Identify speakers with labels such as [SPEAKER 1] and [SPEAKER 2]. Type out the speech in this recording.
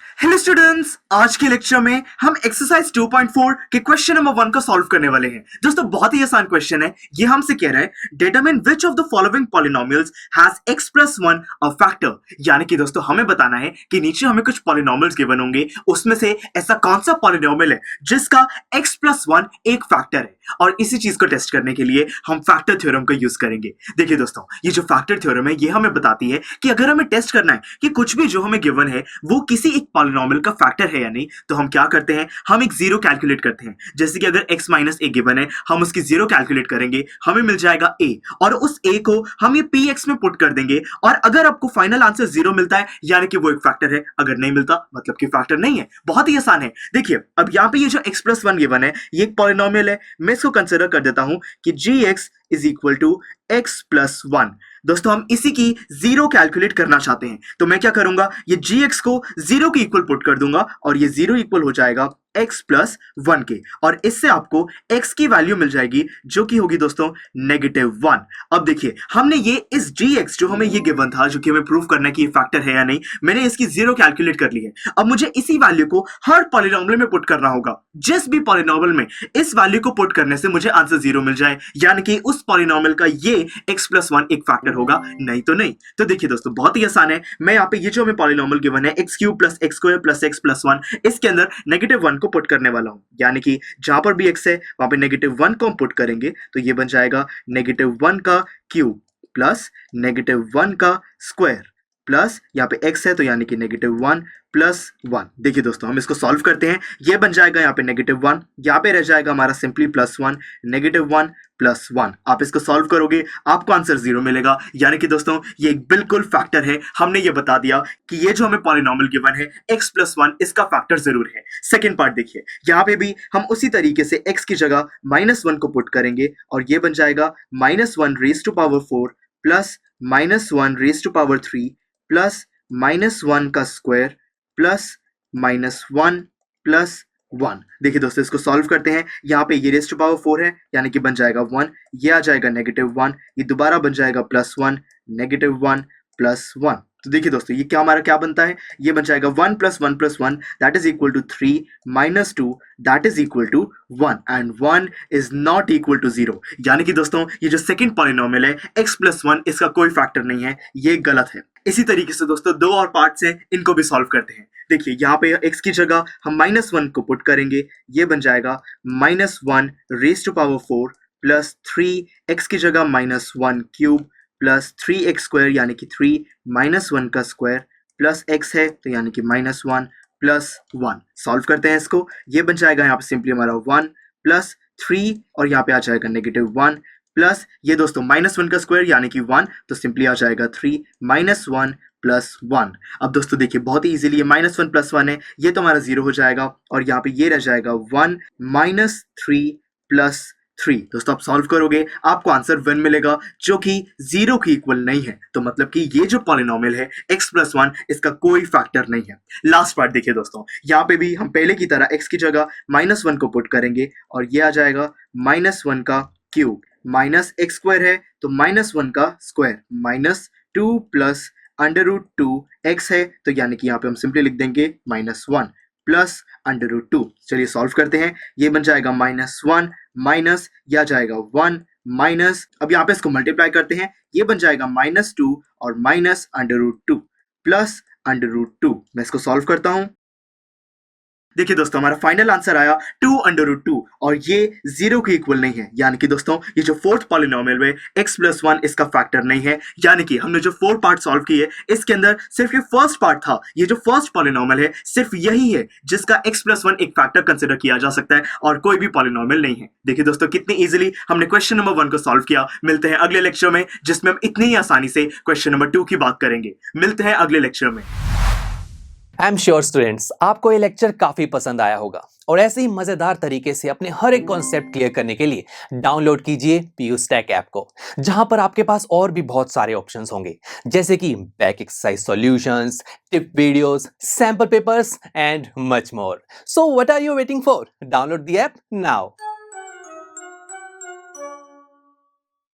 [SPEAKER 1] Hello students, आज के lecture में हम एक्सरसाइज 2.4 के क्वेश्चन नंबर 1 को सॉल्व करने वाले हैं। दोस्तों बहुत ही आसान क्वेश्चन है। ये हमसे कह रहा है determine which of the following polynomials has x plus 1 a factor. यानी कि दोस्तों हमें बताना है कि नीचे हमें कुछ पॉलिनोमियल्स गिवन होंगे, उसमें से ऐसा कौन सा पॉलिनोमियल है जिसका x प्लस 1 एक फैक्टर है। और इसी चीज को टेस्ट करने के लिए हम फैक्टर थ्योरम का यूज करेंगे। देखिए दोस्तों, ये जो फैक्टर थ्योरम है ये हमें बताती है कि अगर हमें टेस्ट करना है कि कुछ भी जो हमें गिवन है वो किसी एक पॉलिनोमियल का फैक्टर है या नहीं, तो हम क्या करते हैं, हम एक जीरो कैलकुलेट करते हैं। जैसे कि अगर x माइनस ए गिवन है, हम उसकी जीरो कैलकुलेट करेंगे, हमें मिल जाएगा a, और उस a को हम ये px में पुट कर देंगे। और अगर आपको फाइनल आंसर जीरो मिलता है यानी कि वो एक फैक्टर है, अगर नहीं मिलता मतलब कि फैक्टर नहीं है। बहुत ही आसान है। देखिए अब यहाँ पे ये जो x प्लस 1 गिवन है ये एक पॉलिनोमियल है। मैं इसको कंसिडर कर देता हूं कि gx is equal to x plus 1। दोस्तों हम इसी की जीरो कैलकुलेट करना चाहते हैं, तो मैं क्या करूंगा, ये gx को जीरो के इक्वल पुट कर दूंगा और ये जीरो इक्वल हो जाएगा x प्लस 1 के, और इससे आपको x की वैल्यू मिल जाएगी जो कि होगी दोस्तों -1। अब देखिए हमने ये इस gx जो हमें ये गिवन था, जो कि हमें प्रूव करना है कि ये फैक्टर है या नहीं, मैंने इसकी जीरो कैलकुलेट कर ली है। अब मुझे इसी वैल्यू को हर पॉलिनोमियल में पुट करना होगा। जिस भी पॉलिनोमियल में इस वैल्यू को पुट करने से मुझे आंसर जीरो मिल जाए, यानी कि उस पॉलिनोमियल का ये x प्लस 1 एक फैक्टर होगा, नहीं तो नहीं। तो देखिए दोस्तों बहुत ही आसान है। मैं यहाँ पे ये जो हमें पॉलिनोमियल गिवन है x cube plus x square plus x plus 1, इसके अंदर -1 को पुट करने वाला हूं। यानी कि जहां पर भी x है वहां पे -1 को हम पुट करेंगे, तो ये बन जाएगा -1 का क्यूब प्लस -1 का स्क्वायर प्लस यहाँ पे x है तो यानी कि -1 प्लस 1। देखिए दोस्तों हम इसको सॉल्व करते हैं। ये बन जाएगा यहाँ पे -1, यहाँ पे रह जाएगा हमारा सिंपली +1, -1 प्लस 1। आप इसको सॉल्व करोगे आपको आंसर जीरो मिलेगा, यानी कि दोस्तों ये एक बिल्कुल फैक्टर है। हमने ये बता दिया कि ये जो हमें पॉलिनोमियल गिवन है x प्लस 1 इसका फैक्टर जरूर है। सेकेंड पार्ट देखिए, यहाँ पे भी हम उसी तरीके से x की जगह -1 को पुट करेंगे और ये बन जाएगा -1 raise to power 4 plus -1 raise to power 3 plus -1 का स्क्वायर प्लस -1 प्लस 1। देखिए दोस्तों इसको सॉल्व करते हैं। यहाँ पे ये रेज़ टू पावर 4 है यानी कि बन जाएगा 1, ये आ जाएगा -1, ये दोबारा बन जाएगा +1, -1 प्लस 1। तो देखिए दोस्तों ये क्या हमारा क्या बनता है, ये बन जाएगा 1 plus 1 plus 1 that is equal to 3 minus 2 that is equal to 1 and 1 is not equal to 0। यानी कि दोस्तों ये जो सेकंड पॉलिनोमियल है x प्लस 1 इसका कोई फैक्टर नहीं है, ये गलत है। इसी तरीके से दोस्तों दो और पार्ट्स हैं, इनको भी सॉल्व करते हैं। देखिए यहाँ पे x की जगह हम -1 को पुट करेंगे, ये बन जाएगा -1 raise to power 4 plus 3 x की जगह -1 क्यूब प्लस 3x स्क्वायर यानी कि 3 -1 का स्क्वायर प्लस x है तो यानी कि -1 प्लस 1। सॉल्व करते हैं इसको, ये बन जाएगा यहाँ पे सिंपली हमारा 1 प्लस 3 और यहाँ पे आ जाएगा -1 प्लस ये दोस्तों -1 का स्क्वायर यानी कि 1, तो सिंपली आ जाएगा 3 -1 प्लस 1। अब दोस्तों देखिए बहुत ही इजीली ये -1 प्लस 1 है, ये तो हमारा 0 हो जाएगा और यहाँ पे ये रह जाएगा 1 -3 प्लस 3। दोस्तों आप सॉल्व करोगे आपको आंसर 1 मिलेगा जो कि 0 के इक्वल नहीं है, तो मतलब कि ये जो पॉलिनोमियल है x प्लस 1 इसका कोई फैक्टर नहीं है। लास्ट पार्ट देखिए दोस्तों, यहाँ पे भी हम पहले की तरह x की जगह -1 को पुट करेंगे और ये आ जाएगा -1 का क्यूब माइनस x स्क्वायर है तो -1 का स्क्वायर -2 प्लस √2 x है तो यानी कि यहाँ पे हम सिंपली लिख देंगे -1 प्लस √2। चलिए सॉल्व करते हैं, ये बन जाएगा -1 माइनस यह जाएगा 1 माइनस, अब यहाँ पे इसको मल्टीप्लाई करते हैं, ये बन जाएगा -2 और माइनस √2 प्लस √2। मैं इसको सॉल्व करता हूं। देखिए दोस्तों हमारा फाइनल आंसर आया 2 और ये 0 के इक्वल नहीं है, यानी कि दोस्तों ये जो फोर्थ पॉलिनोमियल है x प्लस 1 इसका फैक्टर नहीं है। यानी कि हमने जो 4 पार्ट सॉल्व किए इसके अंदर सिर्फ ये फर्स्ट पार्ट था, ये जो फर्स्ट पॉलिनोमियल है सिर्फ यही है जिसका x प्लस 1 एक फैक्टर कंसिडर किया जा सकता है और कोई भी पॉलिनोमियल नहीं है। देखिए दोस्तों कितनी इजीली हमने क्वेश्चन नंबर 1 को सॉल्व किया। मिलते हैं अगले लेक्चर में जिसमें हम इतनी ही आसानी से क्वेश्चन नंबर 2 की बात करेंगे। मिलते हैं अगले लेक्चर में।
[SPEAKER 2] आई एम श्योर स्टूडेंट्स आपको ये लेक्चर काफी पसंद आया होगा और ऐसे ही मजेदार तरीके से अपने हर एक कॉन्सेप्ट क्लियर करने के लिए डाउनलोड कीजिए PU Stack ऐप को, जहां पर आपके पास और भी बहुत सारे ऑप्शंस होंगे जैसे कि back exercise solutions, tip videos, sample papers and much more. So what are you waiting for? Download the app now.